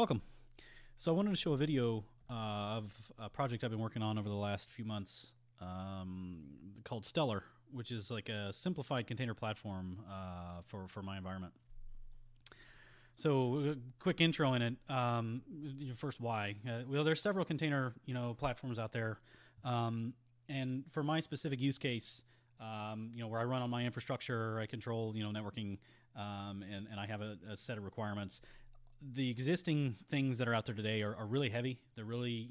Welcome. So I wanted to show a video of a project I've been working on over the last few months called Stellar, which is like a simplified container platform for my environment. So a quick intro in it. First, why? Well, there's several container platforms out there, and for my specific use case, where I run on my infrastructure, I control networking, and I have a set of requirements. The existing things that are out there today are really heavy. They're really,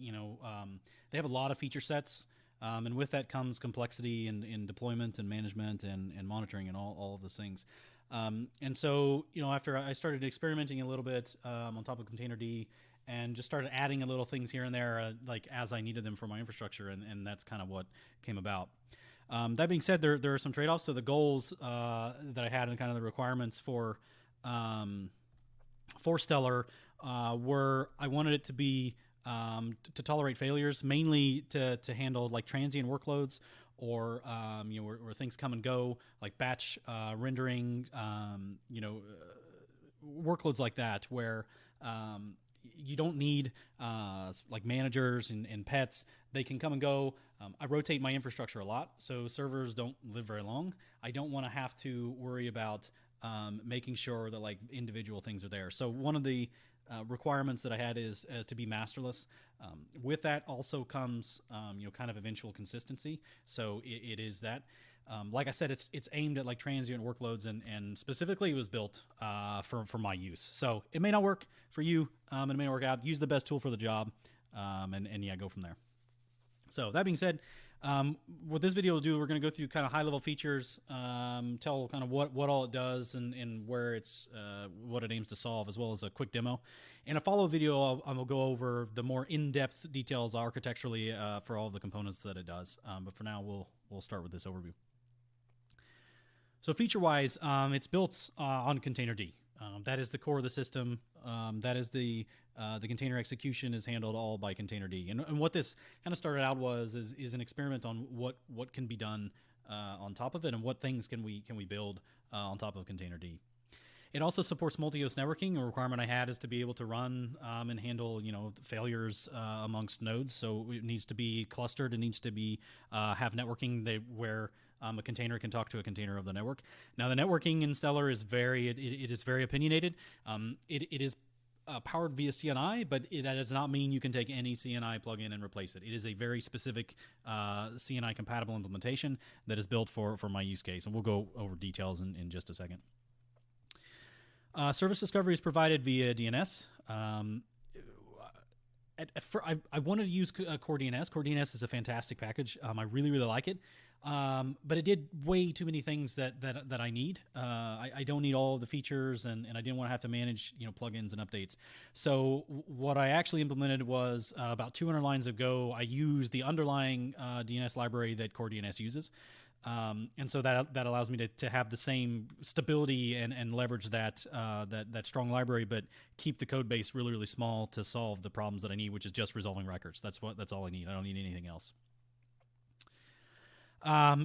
they have a lot of feature sets. And with that comes complexity in deployment and management and monitoring and all of those things. And so, after I started experimenting a little bit on top of Containerd and just started adding a little things here and there, like as I needed them for my infrastructure, and that's kind of what came about. That being said, there are some trade-offs. So the goals that I had and kind of the requirements for Stellar were I wanted it to be to tolerate failures, mainly to handle like transient workloads or where things come and go, like batch rendering, workloads like that where you don't need like managers and pets. They can come and go. I rotate my infrastructure a lot, so servers don't live very long. I don't want to have to worry about making sure that like individual things are there. So one of the requirements that I had is to be masterless. With that also comes kind of eventual consistency. So it is that. Like I said, it's aimed at like transient workloads and specifically it was built for my use. So it may not work for you, and it may not work out. Use the best tool for the job, and yeah, go from there. So that being said, what this video will do, we're going to go through kind of high-level features, tell kind of what all it does and where it's what it aims to solve, as well as a quick demo. In a follow video, I'll go over the more in-depth details architecturally for all of the components that it does. But for now, we'll start with this overview. So feature-wise, it's built on Containerd. That is the core of the system. That is the container execution is handled all by Containerd. And what this kind of started out is an experiment on what can be done on top of it and what things can we build on top of Containerd. It also supports multi-host networking. A requirement I had is to be able to run and handle failures amongst nodes. So it needs to be clustered. It needs to be have networking where a container can talk to a container of the network. Now the networking in Stellar is it is very opinionated. It is powered via CNI, but that does not mean you can take any CNI plugin and replace it. It is a very specific CNI compatible implementation that is built for my use case, and we'll go over details in just a second. Service discovery is provided via DNS. I wanted to use Core DNS. Core DNS is a fantastic package. I really like it, but it did way too many things that I need. I don't need all of the features, and I didn't want to have to manage plugins and updates. So what I actually implemented was about 200 lines ago. I used the underlying DNS library that Core DNS uses. And so that allows me to have the same stability and leverage that strong library, but keep the code base really small to solve the problems that I need, which is just resolving records. That's all I need. I don't need anything else.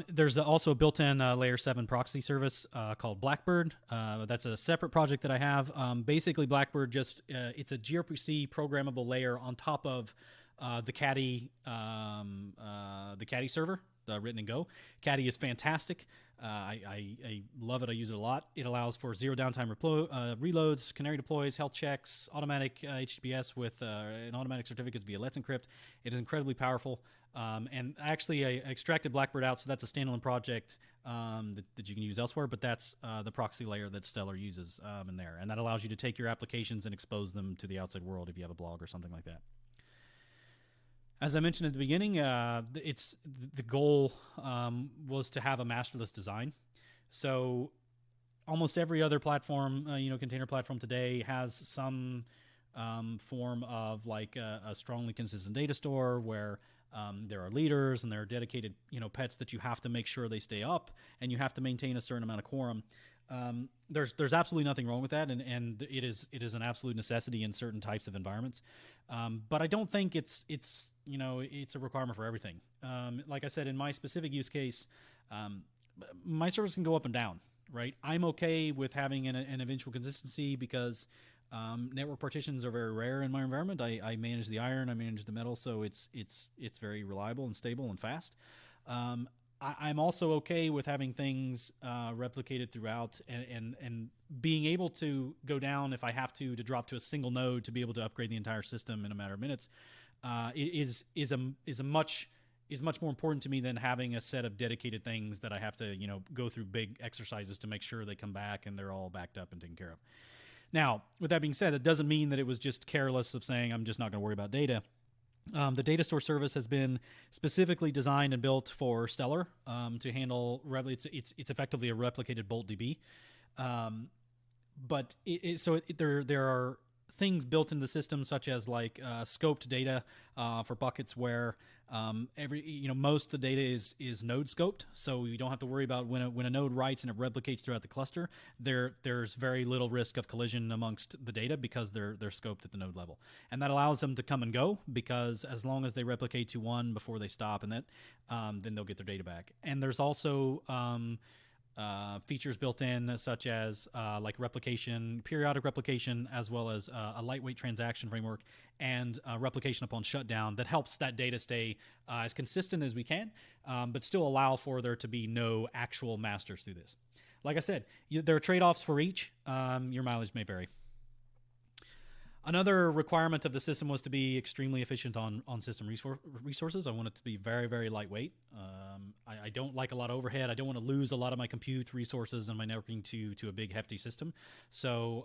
There's also a built-in layer 7 proxy service called Blackbird. That's a separate project that I have. Basically, Blackbird it's a gRPC programmable layer on top of the Caddy server. Written in Go. Caddy is fantastic. I love it. I use it a lot. It allows for zero downtime reloads, canary deploys, health checks, automatic HTTPS with an automatic certificates via Let's Encrypt. It is incredibly powerful. And actually, I extracted Blackbird out, so that's a standalone project that you can use elsewhere, but that's the proxy layer that Stellar uses in there. And that allows you to take your applications and expose them to the outside world if you have a blog or something like that. As I mentioned at the beginning, the goal was to have a masterless design. So almost every other platform, container platform today has some form of like a strongly consistent data store where there are leaders and there are dedicated pets that you have to make sure they stay up, and you have to maintain a certain amount of quorum. There's absolutely nothing wrong with that, and it is an absolute necessity in certain types of environments. But I don't think it's a requirement for everything. Like I said, in my specific use case, my service can go up and down, right? I'm okay with having an eventual consistency because Network partitions are very rare in my environment. I manage the iron, I manage the metal, so it's very reliable and stable and fast. I'm also okay with having things replicated throughout, and being able to go down if I have to drop to a single node to be able to upgrade the entire system in a matter of minutes is much more important to me than having a set of dedicated things that I have to go through big exercises to make sure they come back and they're all backed up and taken care of. Now, with that being said, it doesn't mean that it was just careless of saying I'm just not going to worry about data. The data store service has been specifically designed and built for Stellar to handle. It's effectively a replicated Bolt DB, but there are things built in the system such as like scoped data for buckets where most of the data is node scoped, so you don't have to worry about when a node writes and it replicates throughout the cluster. There's very little risk of collision amongst the data because they're scoped at the node level, and that allows them to come and go because as long as they replicate to one before they stop, and then they'll get their data back. And there's also features built in such as like replication, periodic replication, as well as a lightweight transaction framework and replication upon shutdown that helps that data stay as consistent as we can, but still allow for there to be no actual masters through this. Like I said, there are trade-offs for each. Your mileage may vary. Another requirement of the system was to be extremely efficient on system resources. I want it to be very, very lightweight. I don't like a lot of overhead. I don't want to lose a lot of my compute resources and my networking to a big, hefty system. So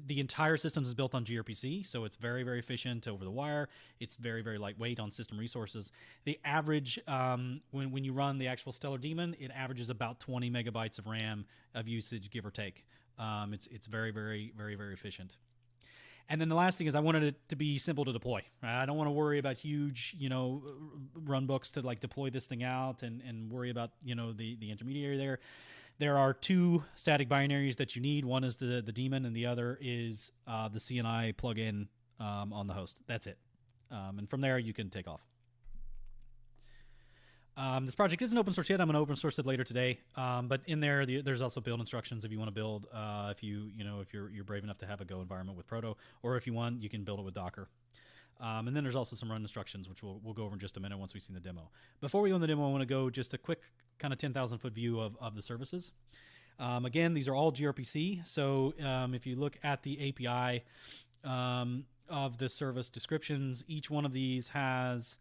the entire system is built on gRPC, so it's very, very efficient over the wire. It's very, very lightweight on system resources. The average, when you run the actual Stellar Daemon, it averages about 20 megabytes of RAM of usage, give or take. It's very, very, very, very efficient. And then the last thing is I wanted it to be simple to deploy. I don't want to worry about huge, run books to like deploy this thing out and worry about, the intermediary there. There are two static binaries that you need. One is the daemon and the other is the CNI plugin on the host. That's it. And from there you can take off. This project isn't open source yet. I'm going to open source it later today. But in there, there's also build instructions if you want to build. If you're brave enough to have a Go environment with Proto, or if you want, you can build it with Docker. And then there's also some run instructions, which we'll go over in just a minute once we've seen the demo. Before we go in the demo, I want to go just a quick kind of 10,000 foot view of the services. Again, these are all gRPC. So if you look at the API of the service descriptions, each one of these has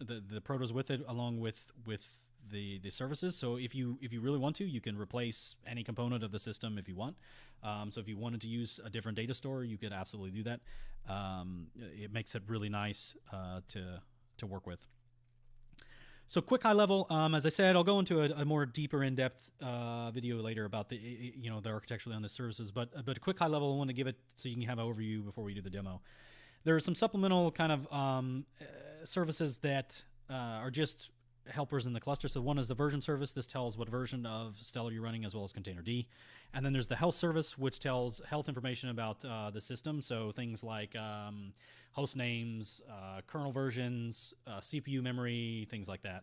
the protos with it along with the services. So if you really want to, you can replace any component of the system if you want. So if you wanted to use a different data store, you could absolutely do that. It makes it really nice to work with. So quick high level, as I said, I'll go into a more deeper in-depth video later about the architecturally on the services, but a quick high level, I want to give it so you can have an overview before we do the demo. There are some supplemental kind of services that are just helpers in the cluster. So one is the version service. This tells what version of Stellar you're running as well as containerd. And then there's the health service, which tells health information about the system. So things like host names, kernel versions, CPU memory, things like that.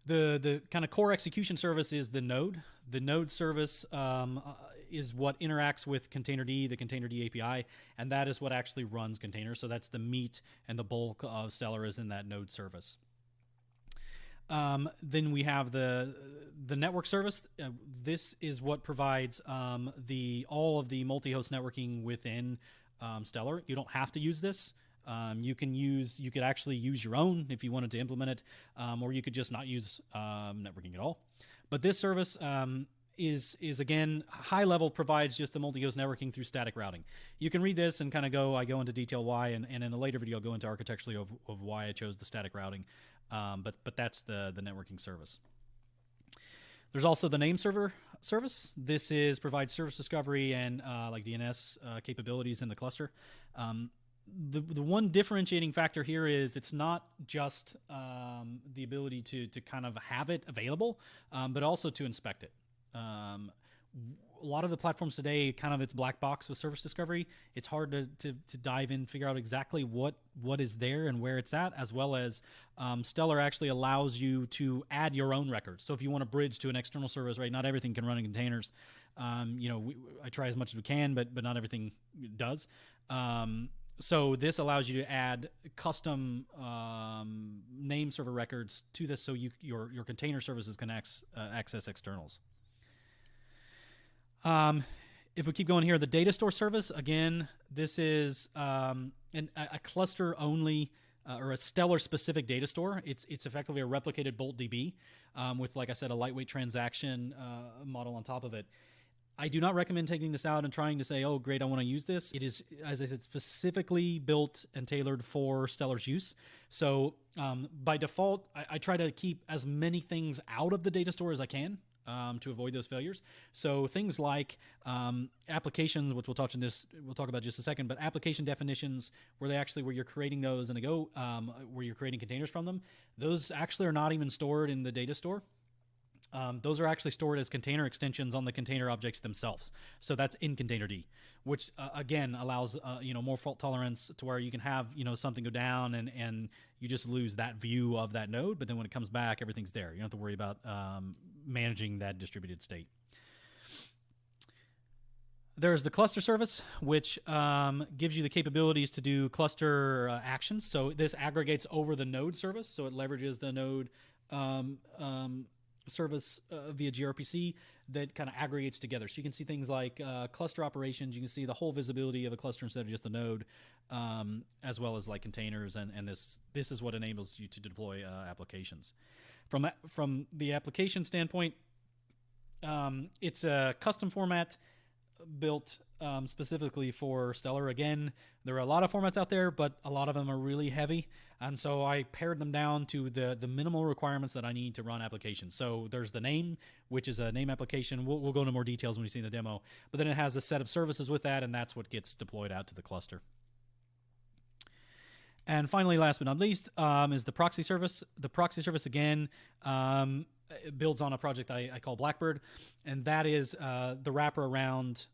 The kind of core execution service is the node. The node service is what interacts with containerd, the containerd API, and that is what actually runs containers. So that's the meat and the bulk of Stellar is in that node service. Then we have the network service. This is what provides all of the multi-host networking within Stellar. You don't have to use this. You could actually use your own if you wanted to implement it, or you could just not use networking at all. But this service is again high level, provides just the multi-host networking through static routing. You can read this and kind of I go into detail why, and in a later video I'll go into architecturally of why I chose the static routing. But that's the networking service. There's also the name server service. This provides service discovery and like DNS capabilities in the cluster. The one differentiating factor here is it's not just the ability to kind of have it available, but also to inspect it. A lot of the platforms today, kind of it's black box with service discovery. It's hard to dive in, figure out exactly what is there and where it's at, as well as Stellar actually allows you to add your own records. So if you want to bridge to an external service, right, not everything can run in containers. I try as much as we can, but not everything does. So this allows you to add custom name server records to this, so your container services can access externals. If we keep going here, the data store service, again, this is a cluster only or a Stellar specific data store. It's effectively a replicated Bolt DB with, like I said, a lightweight transaction model on top of it. I do not recommend taking this out and trying to say, oh, great, I want to use this. It is, as I said, specifically built and tailored for Stellar's use. So by default, I try to keep as many things out of the data store as I can to avoid those failures. So things like applications, which we'll talk about in just a second, but application definitions where you're creating those and where you're creating containers from them, those actually are not even stored in the data store. Those are actually stored as container extensions on the container objects themselves. So that's in containerd, which again allows more fault tolerance to where you can have something go down and you just lose that view of that node, but then when it comes back, everything's there. You don't have to worry about managing that distributed state. There's the cluster service, which gives you the capabilities to do cluster actions. So this aggregates over the node service, so it leverages the node service via gRPC that kind of aggregates together. So you can see things like cluster operations. You can see the whole visibility of a cluster instead of just the node, as well as like containers. And this is what enables you to deploy applications. From the application standpoint, it's a custom format built specifically for Stellar. Again, there are a lot of formats out there, but a lot of them are really heavy. And so I pared them down to the minimal requirements that I need to run applications. So there's the name, which is a name application. We'll go into more details when we see the demo. But then it has a set of services with that, and that's what gets deployed out to the cluster. And finally, last but not least, is the proxy service. The proxy service, again, it builds on a project I call Blackbird, and that is the wrapper around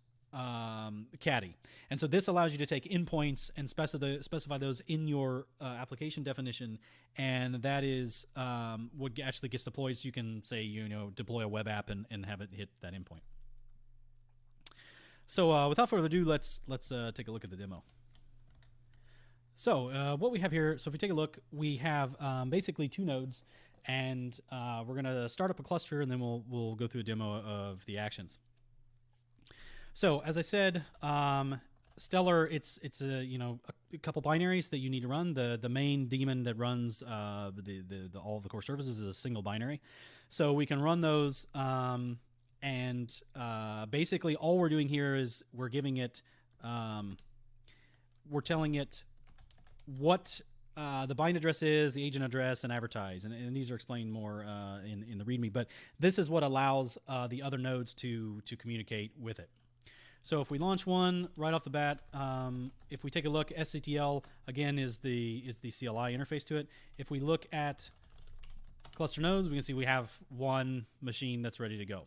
Caddy. And so this allows you to take endpoints and specify those in your application definition, and that is what actually gets deployed. So you can say, deploy a web app and have it hit that endpoint. So without further ado, let's take a look at the demo. So what we have here, so if we take a look, we have basically two nodes, and we're going to start up a cluster, and then we'll go through a demo of the actions. So as I said, Stellar, it's a couple binaries that you need to run. The main daemon that runs all of the core services is a single binary. So we can run those, and basically all we're doing here is we're giving it, we're telling it what the bind address is, the agent address, and advertise. And these are explained more in the README. But this is what allows the other nodes to communicate with it. So if we launch one right off the bat, if we take a look, SCTL again is the CLI interface to it. If we look at cluster nodes, we can see we have one machine that's ready to go.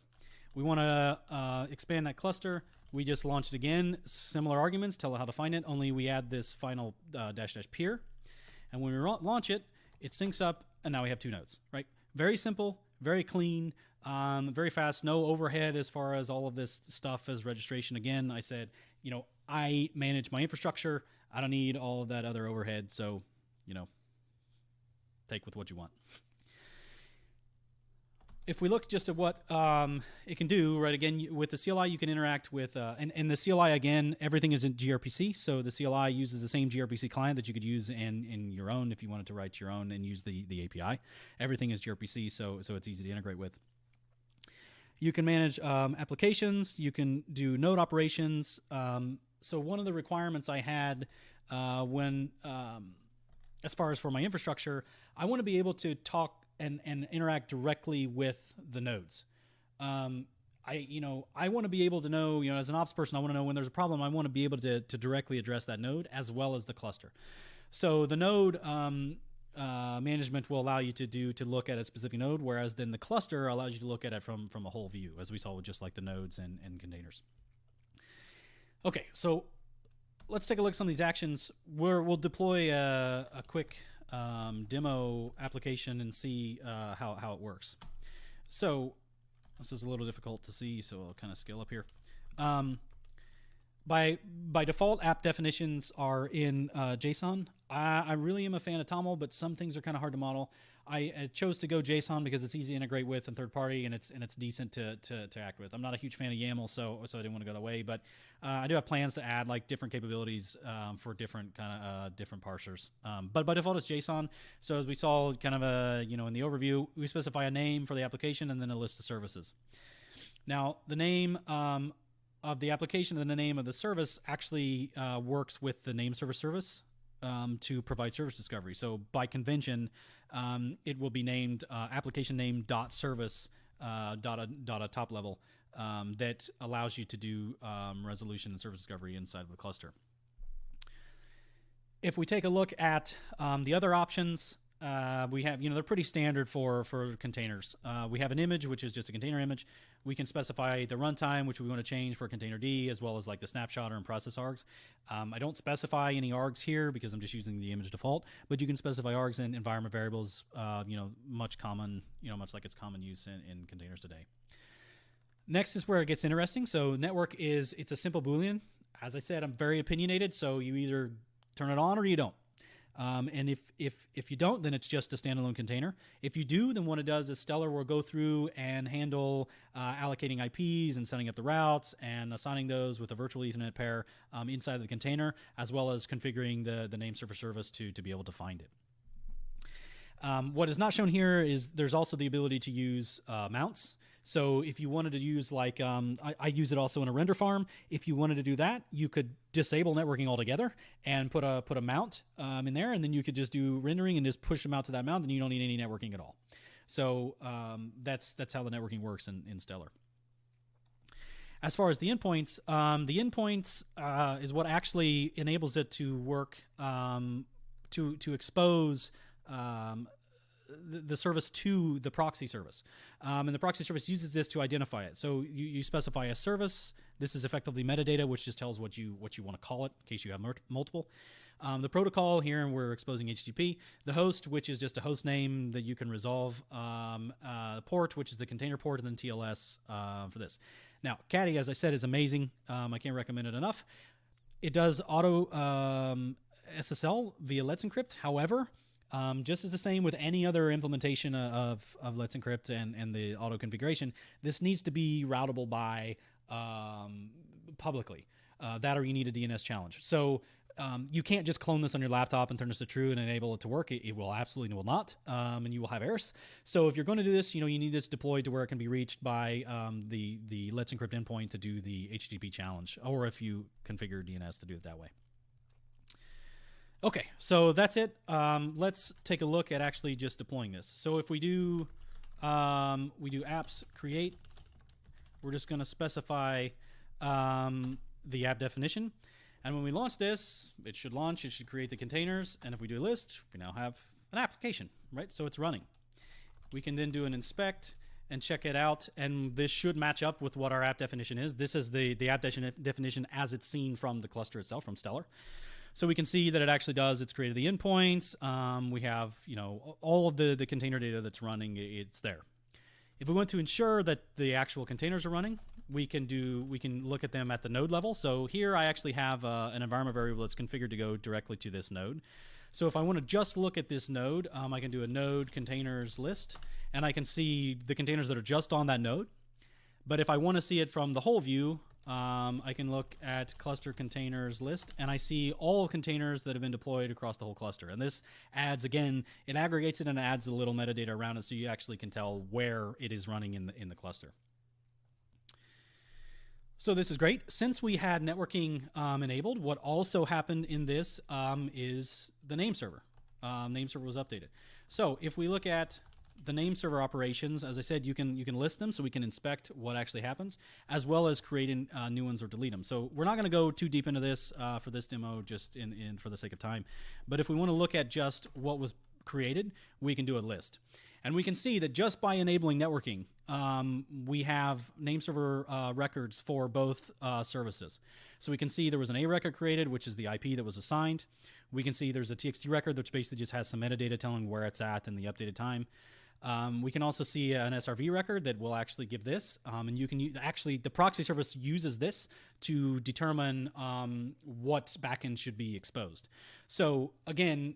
We want to expand that cluster. We just launch it again. Similar arguments, tell it how to find it, only we add this final -- peer. And when we launch it, it syncs up, and now we have two nodes, right? Very simple, very clean, very fast, no overhead as far as all of this stuff as registration. Again, I said, I manage my infrastructure. I don't need all of that other overhead. So, take with what you want. If we look just at what it can do, right, again, with the CLI, you can interact with, and the CLI, again, everything is in gRPC. So the CLI uses the same gRPC client that you could use in your own if you wanted to write your own and use the API. Everything is gRPC, so it's easy to integrate with. You can manage applications. You can do node operations. So one of the requirements I had when, as far as for my infrastructure, I want to be able to talk and interact directly with the nodes. I want to be able to know, as an ops person, I want to know when there's a problem. I want to be able to directly address that node as well as the cluster. So the node management will allow you to look at a specific node, whereas then the cluster allows you to look at it from a whole view, as we saw with just like the nodes and containers. Okay, so let's take a look at some of these actions. We'll deploy a quick demo application and see how it works. So This is a little difficult to see, so I'll kind of scale up here. Um, by default, app definitions are in JSON. I really am a fan of TOML, but some things are kind of hard to model. I chose to go JSON because it's easy to integrate with and third party, and it's decent to act with. I'm not a huge fan of YAML, so I didn't want to go that way. But I do have plans to add like different capabilities for different kind of different parsers. But by default, it's JSON. So as we saw, kind of in the overview, we specify a name for the application and then a list of services. Now the name of the application and the name of the service actually works with the name server service to provide service discovery. So by convention, it will be named application name dot service dot a top level that allows you to do resolution and service discovery inside of the cluster. If we take a look at the other options, we have, they're pretty standard for containers. We have an image, which is just a container image. We can specify the runtime, which we want to change for container D, as well as like the snapshot and process args. I don't specify any args here because I'm just using the image default, but you can specify args and environment variables, much like it's common use in containers today. Next is where it gets interesting. So network it's a simple Boolean. As I said, I'm very opinionated, so you either turn it on or you don't. And if you don't, then it's just a standalone container. If you do, then what it does is Stellar will go through and handle allocating IPs and setting up the routes and assigning those with a virtual Ethernet pair inside of the container, as well as configuring the name server service to be able to find it. What is not shown here is there's also the ability to use mounts. So if you wanted to use like, I use it also in a render farm. If you wanted to do that, you could disable networking altogether and put a mount in there, and then you could just do rendering and just push them out to that mount, and you don't need any networking at all. So that's how the networking works in Stellar. As far as the endpoints is what actually enables it to work to expose the service to the proxy service. And the proxy service uses this to identify it. So you specify a service. This is effectively metadata, which just tells what you want to call it in case you have multiple. The protocol here, and we're exposing HTTP. The host, which is just a host name that you can resolve. Port, which is the container port, and then TLS for this. Now, Caddy, as I said, is amazing. I can't recommend it enough. It does auto SSL via Let's Encrypt. However, just as the same with any other implementation of Let's Encrypt and the auto configuration, this needs to be routable by publicly. That or you need a DNS challenge. So you can't just clone this on your laptop and turn this to true and enable it to work. It will absolutely will not, and you will have errors. So if you're going to do this, you need this deployed to where it can be reached by the Let's Encrypt endpoint to do the HTTP challenge, or if you configure DNS to do it that way. Okay, so that's it. Let's take a look at actually just deploying this. So if we do apps create, we're just going to specify the app definition. And when we launch this, it should launch, it should create the containers. And if we do a list, we now have an application, right? So it's running. We can then do an inspect and check it out. And this should match up with what our app definition is. This is the app definition as it's seen from the cluster itself, from Stellar. So we can see that it actually does. It's created the endpoints. We have, all of the container data that's running. It's there. If we want to ensure that the actual containers are running, we can look at them at the node level. So here I actually have an environment variable that's configured to go directly to this node. So if I want to just look at this node, I can do a node containers list, and I can see the containers that are just on that node. But if I want to see it from the whole view, I can look at cluster containers list, and I see all containers that have been deployed across the whole cluster. And this adds, again, it aggregates it and adds a little metadata around it so you actually can tell where it is running in the cluster. So this is great. Since we had networking enabled, what also happened in this is the name server. Name server was updated. So if we look at the name server operations, as I said, you can list them so we can inspect what actually happens, as well as creating new ones or delete them. So we're not going to go too deep into this for this demo, just for the sake of time. But if we want to look at just what was created, we can do a list. And we can see that just by enabling networking, we have name server records for both services. So we can see there was an A record created, which is the IP that was assigned. We can see there's a TXT record, which basically just has some metadata telling where it's at and the updated time. We can also see an SRV record that will actually give this, and you can actually the proxy service uses this to determine what backend should be exposed. So again,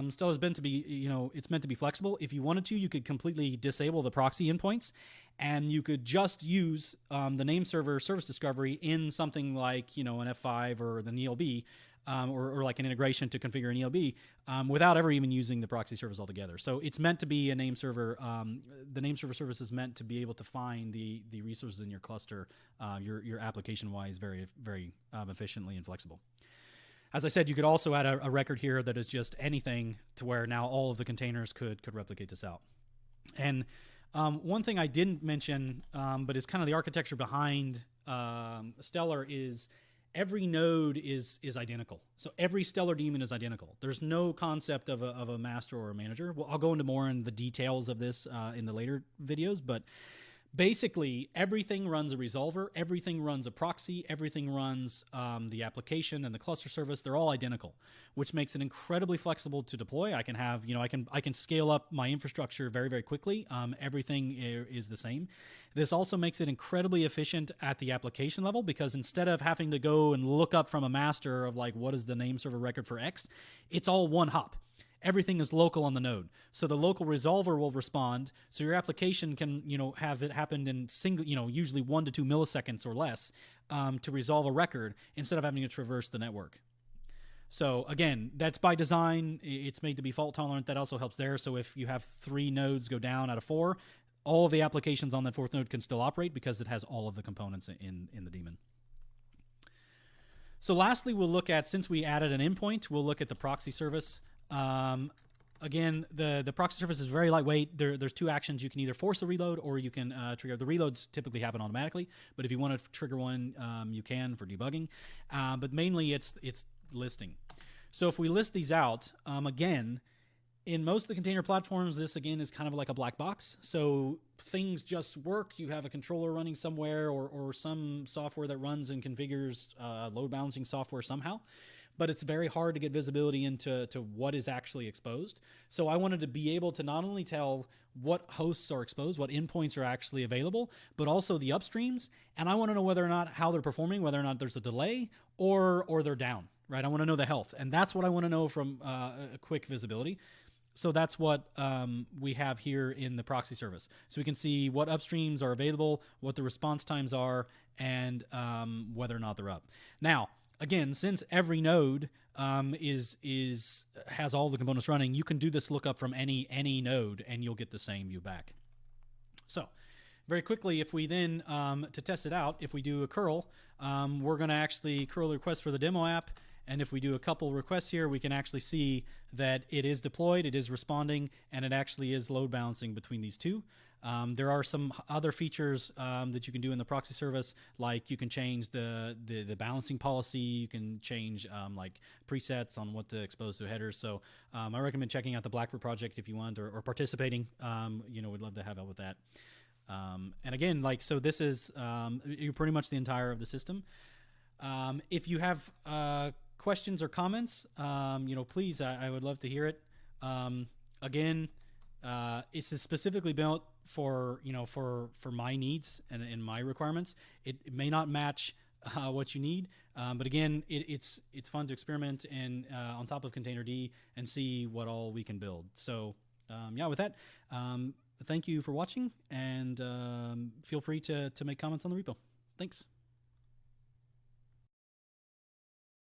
Stellar is meant to be, it's meant to be flexible. If you wanted to, you could completely disable the proxy endpoints, and you could just use the name server service discovery in something like an F5 or the ELB. Or like an integration to configure an ELB without ever even using the proxy service altogether. So it's meant to be a name server. The name server service is meant to be able to find the resources in your cluster, your application-wise, very, very efficiently and flexible. As I said, you could also add a record here that is just anything to where now all of the containers could replicate this out. And one thing I didn't mention, but is kind of the architecture behind Stellar is every node is identical. So every Stellar daemon is identical. There's no concept of a master or a manager. Well, I'll go into more in the details of this in the later videos, but basically everything runs a resolver, everything runs a proxy, everything runs the application and the cluster service. They're all identical, which makes it incredibly flexible to deploy. I can have, I can scale up my infrastructure very, very quickly. Everything is the same. This also makes it incredibly efficient at the application level, because instead of having to go and look up from a master of like, what is the name server record for X, it's all one hop. Everything is local on the node. So the local resolver will respond. So your application can, have it happen in single, usually 1 to 2 milliseconds or less to resolve a record instead of having to traverse the network. So again, that's by design. It's made to be fault tolerant. That also helps there. So if you have 3 nodes go down out of 4, all of the applications on that 4th node can still operate because it has all of the components in the daemon. So lastly, we'll look at, since we added an endpoint, we'll look at the proxy service. Again, the proxy service is very lightweight. There's 2 actions. You can either force a reload or you can trigger. The reloads typically happen automatically, but if you want to trigger one, you can for debugging. But mainly it's listing. So if we list these out, again, in most of the container platforms, this again is kind of like a black box. So things just work. You have a controller running somewhere or some software that runs and configures load balancing software somehow. But it's very hard to get visibility into what is actually exposed. So I wanted to be able to not only tell what hosts are exposed, what endpoints are actually available, but also the upstreams. And I want to know whether or not how they're performing, whether or not there's a delay or they're down, right? I want to know the health. And that's what I want to know from a quick visibility. So that's what we have here in the proxy service. So we can see what upstreams are available, what the response times are, and whether or not they're up. Now, again, since every node has all the components running, you can do this lookup from any node, and you'll get the same view back. So, very quickly, if we then to test it out, if we do a curl, we're going to actually curl the request for the demo app. And if we do a couple requests here, we can actually see that it is deployed, it is responding, and it actually is load balancing between these 2. There are some other features that you can do in the proxy service, like you can change the balancing policy, you can change like presets on what to expose to headers. So I recommend checking out the Blackbird project if you want, or participating. We'd love to have help with that. And again, so this is pretty much the entire of the system. If you have questions or comments, please, I would love to hear it. Again, it's specifically built for my needs and my requirements. It may not match what you need, but again, it's fun to experiment and on top of Containerd and see what all we can build. So with that, thank you for watching, and feel free to make comments on the repo. Thanks.